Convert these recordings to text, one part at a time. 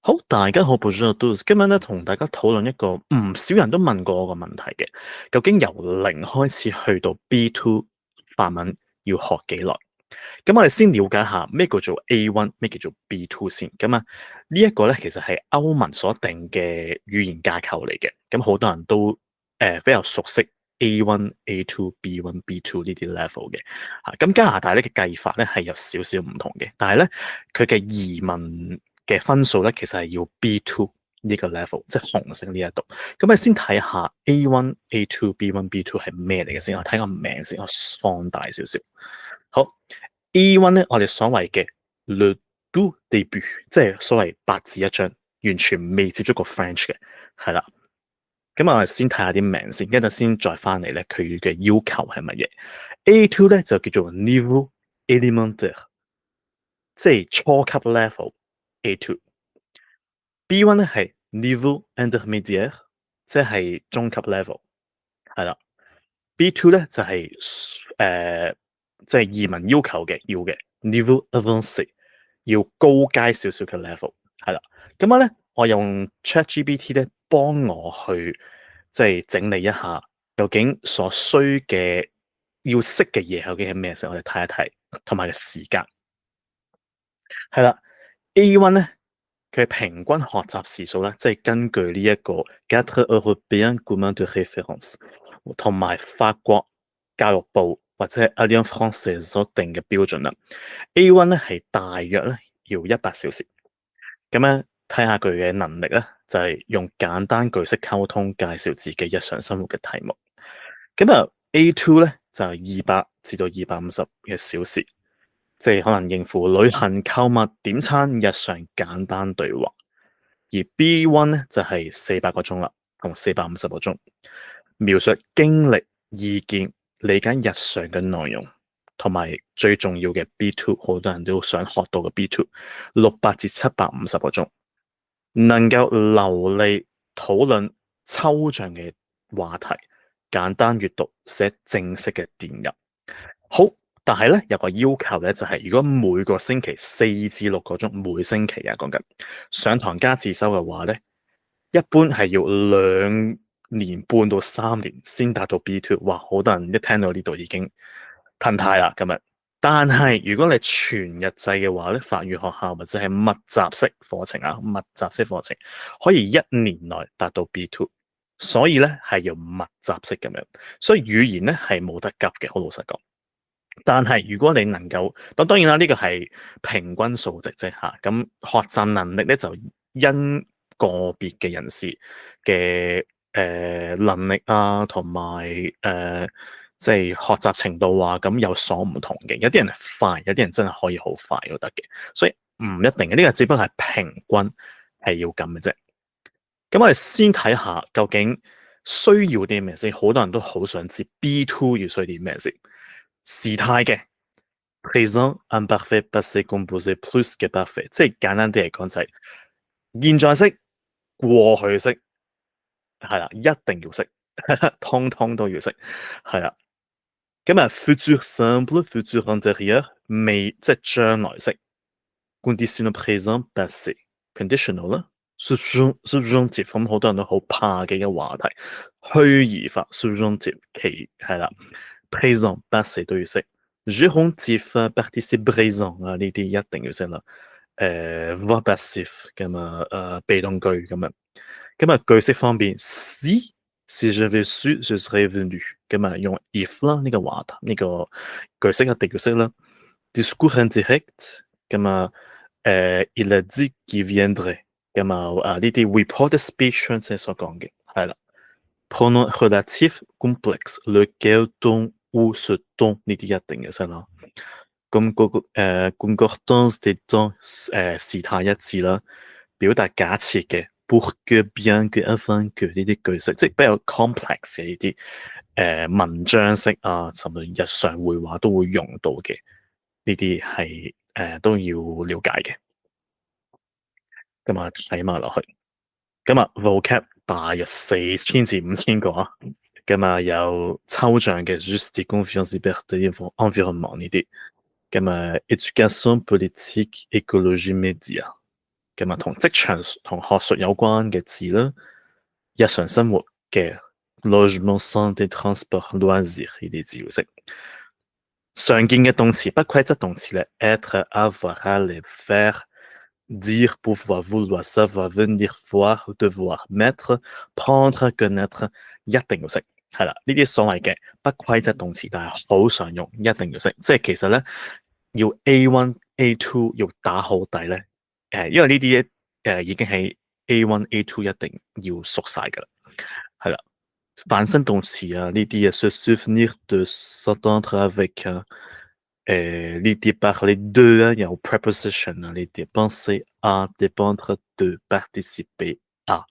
好，大家好，Bonjour tous。今日咧同大家討論一個唔少人都問過我個問題嘅，究竟由零開始去到 B2 法文要學幾耐？咁我哋先了解下咩叫做 A1，咩叫做 B2 先。咁啊，呢一個咧其實係歐盟所定嘅語言架構嚟嘅。咁好多人都比較熟悉 A1、A2、B1、B2 呢啲 level 嘅。咁加拿大咧嘅計法咧係有少少唔同嘅，但係咧佢嘅移民嘅分數咧其實係要 B2 呢個 level，即係紅色呢一度。咁你先睇下 A1、A2、B1、B2 係咩嚟嘅先。我睇個名先，我放大少少。好。A1 咧，我哋所謂嘅 le tout début，即係所謂白紙一張，完全未接觸過 French 嘅，係啦。咁我哋先睇下啲名先，跟住先再翻嚟咧，佢嘅要求係乜嘢？A2 咧就叫做 niveau élémentaire，即係初級 level A2。B1 咧係 niveau intermédiaire，即係中級 level，係啦。B2 咧就係即係移民要求嘅要嘅 niveau avancé，要高階少少嘅 level，係啦。咁咧，我用 ChatGPT 咧幫我去即係整理一下，究竟所需嘅要識嘅嘢究竟係咩先？我哋睇一睇，同埋嘅時間係啦。A1 咧，佢平均學習時數咧，即係根據呢一個 Quatre Européen Commun de Référence 同埋法國教育部或者 Alliance Française 所定嘅標準啦。A1 咧係大約咧要100小時。咁咧睇下佢嘅能力咧，就係用簡單句式溝通，介紹自己日常生活嘅題目。咁啊 A2 咧就係200至到250嘅小時。即係可能應付旅行、購物、點餐、日常簡單對話。而 B1 咧就係400個鐘啦，同450個鐘，描述經歷、意見、理解日常嘅內容，同埋最重要嘅 B2，好多人都想學到嘅 B2，600至750個鐘，能夠流利討論抽象嘅話題，簡單閱讀，寫正式嘅電郵。好。但係咧有個要求咧，就係如果每個星期4至6個鐘，每星期啊講緊上堂加自修嘅話咧，一般係要2年半到3年先達到 B2。哇！好多人一聽到呢度已經褪軚啦今日。但係如果你全日制嘅話咧，法語學校或者係密集式課程啊，密集式課程可以1年內達到 B2。所以咧係要密集式咁樣，所以語言咧係冇得急嘅，好老實講。但係如果你能夠，咁當然啦，呢個係平均數值啫嚇。咁學習能力咧就因個別嘅人士嘅能力啊，同埋即係學習程度啊，咁有所唔同嘅。有啲人係快，有啲人真係可以好快都得嘅，所以唔一定嘅。呢個只不過係平均係要咁嘅啫。咁我哋先睇下究竟需要啲咩先。好多人都好想知 B2 要需要啲咩先。時態嘅 présent imparfait passé composé plus 嘅 parfait，即係簡單啲嚟講就係現在式、過去式，係啦，一定要識，通通都要識，係啦。咁啊，futur simple、futur antérieur 未即係將來式 conditionnel présent passé conditional 啦，subjonctif 咁好多人都好怕嘅一個話題，虛擬法 subjonctif 其係啦。présent passé 都要識 ，jurontif participe présent 啊呢啲一定要識啦。verbe passif 咁啊，被動句咁樣。咁啊句式方面，si j'avais su je serais venu，咁啊用 if 啦呢個話題呢個句式一定要識啦。discours indirect 咁啊il a dit qu'il viendrait，咁啊呢啲 reported speech 即係所講嘅係啦。pronom relatif complexe lequel dont ou ce dont 呢啲一定嘅識啦。咁concordance des temps 時態一致啦，表達假設嘅 pour que bien que afin que 呢啲句式，即係比較 complex 嘅呢啲文章式啊，甚至日常會話都會用到嘅呢啲係都要了解嘅。咁啊睇埋落去，咁啊 vocab 大約4000至5000個啊。咁啊有抽象嘅 juste confiance liberté environnement 呢啲。咁啊 éducation politique écologie média 咁啊，同職場同學術有關嘅字啦，日常生活嘅 logement、santé、transport、loisir 呢啲字要識。常見嘅動詞不規則動詞咧 être、avoir、aller、faire、dire、pouvoir、vouloir、savoir、venir、voir、devoir、mettre、prendre、connaître 一定要識。係啦，呢啲所謂嘅不規則動詞，但係好常用，一定要識。即係其實咧，要 A1、A2 要打好底咧，因為呢啲已經係 A1、A2 一定要熟晒㗎啦。係啦，反身動詞啊，呢啲啊，se souvenir de s'entendre avec 啊，呢啲 parler de 啊，有 preposition 啊，呢啲 penser à、dépendre de、participer à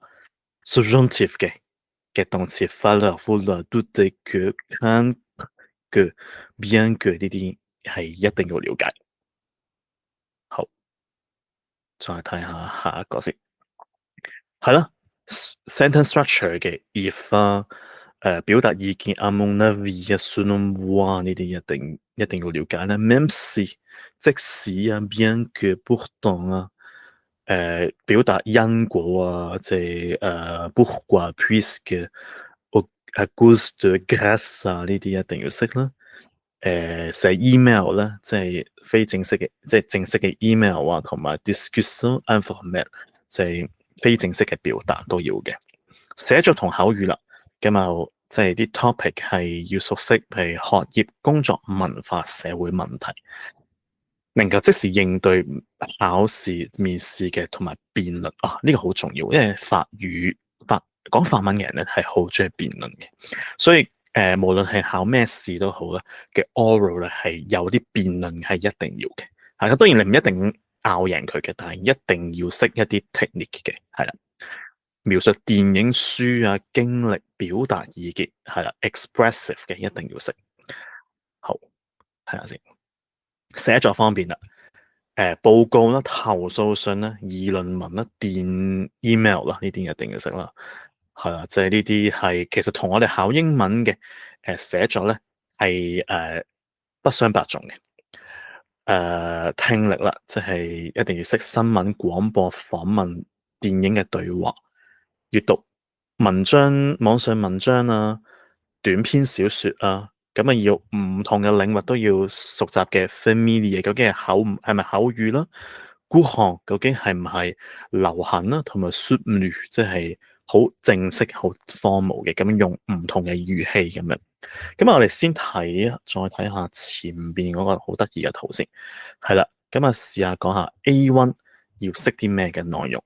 subjonctif 嘅動詞 falloir、vouloir、douter、que、craindre、que、bien que 呢啲係一定要了解。好，再睇下下一個先。係啦，sentence structure 嘅 if 啊，表達意見à mon avis 啊，selon moi 呢啲一定要了解啦。même si 即使啊，bien que pourtant 啊，表達因果啊，即係pourquoi puisque à cause de grâce 啊，呢啲一定要識啦。寫 email 啦，即係非正式嘅，即係正式嘅 email 啊，同埋 discussion informelle，即係非正式嘅表達都要嘅。寫作同口語啦，咁啊，即係啲 topic 係要熟悉，譬如學業、工作、文化、社會問題，能夠即時應對考試、面試嘅同埋辯論啊，呢個好重要，因為講法文嘅人咧係好中意辯論嘅，所以無論係考咩試都好啦嘅 oral 咧係有啲辯論係一定要嘅。係當然你唔一定拗贏佢嘅，但係一定要識一啲 technique 嘅，係啦。描述電影、書啊、經歷、表達意見，係啦 ，expressive 嘅一定要識。好，睇下先。寫作方面啦，報告啦、投訴信啦、議論文啦、電 email 啦，呢啲一定要識啦。係啦，即係呢啲係其實同我哋考英文嘅寫作咧係不相伯仲嘅。聽力啦，即係一定要識新聞、廣播、訪問、電影嘅對話。閱讀文章、網上文章啊、短篇小説啊，咁啊要唔同嘅領域都要熟習嘅 familiar，究竟係咪口語啦？孤寒究竟係唔係流行啦？同埋 soutenu 即係好正式、好 formal 嘅，咁樣用唔同嘅語氣咁樣。咁我哋先睇，再睇下前邊嗰個好得意嘅圖先。係啦，咁啊試下講下 A1 要識啲咩嘅內容。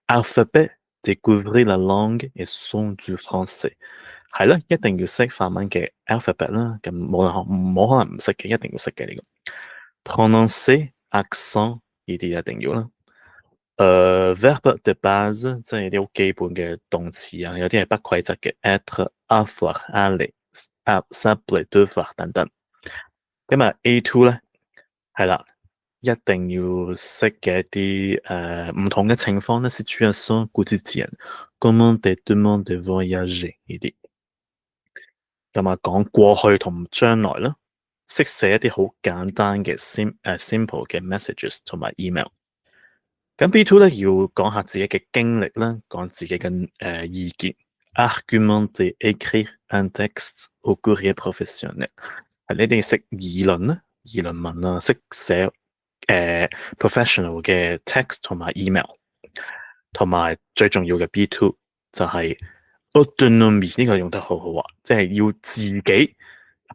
Alphabet découvrir la langue et son du français。係啦，一定要識法文嘅 alphabet 啦。咁冇可能唔識嘅，一定要識嘅呢個。Prononcer accent 呢啲一定要啦。verbe de base 即係啲好基本嘅動詞啊，有啲係不規則嘅 être、avoir、aller、savoir、devoir 等等。咁啊 A2 咧係啦，一定要識嘅一啲唔同嘅情況咧 situation quotidienne、commander、demander、voyager 呢啲。咁啊講過去同將來啦，識寫一啲好簡單嘅simple 嘅 messages 同埋 email。咁 B2 咧要講下自己嘅經歷啦，講自己嘅意見。argumenter、écrire un texte au courrier professionnel， 係你哋識議論啦、議論文啦，識寫professional 嘅 text 同埋 email， 同埋最重要嘅 B2 就係 autonomy， 呢個用得好好啊，即係要自己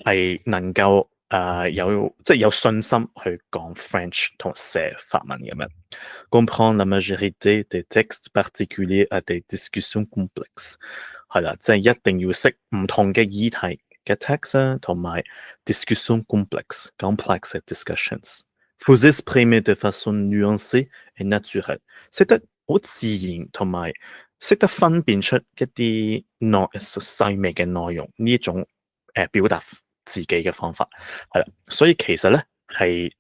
係能夠有信心去講 French 同寫法文咁樣。comprendre la majorité des textes particuliers à des discussions complexes， 係啦，即係一定要識唔同嘅議題嘅 text 啊，同埋 discussion complex discussions。Vous exprimer de façon nuancée et naturelle， 識得好自然同埋識得分辨出一啲細微嘅內容呢一種表達自己嘅方法係啦，所以其實咧係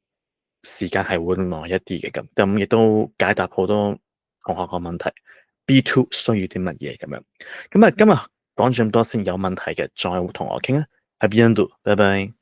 時間係會耐一啲嘅咁亦都解答好多同學個問題。B2 需要啲乜嘢咁樣？咁啊今日講咗咁多先，有問題嘅再同我傾啦。À bientôt，拜拜。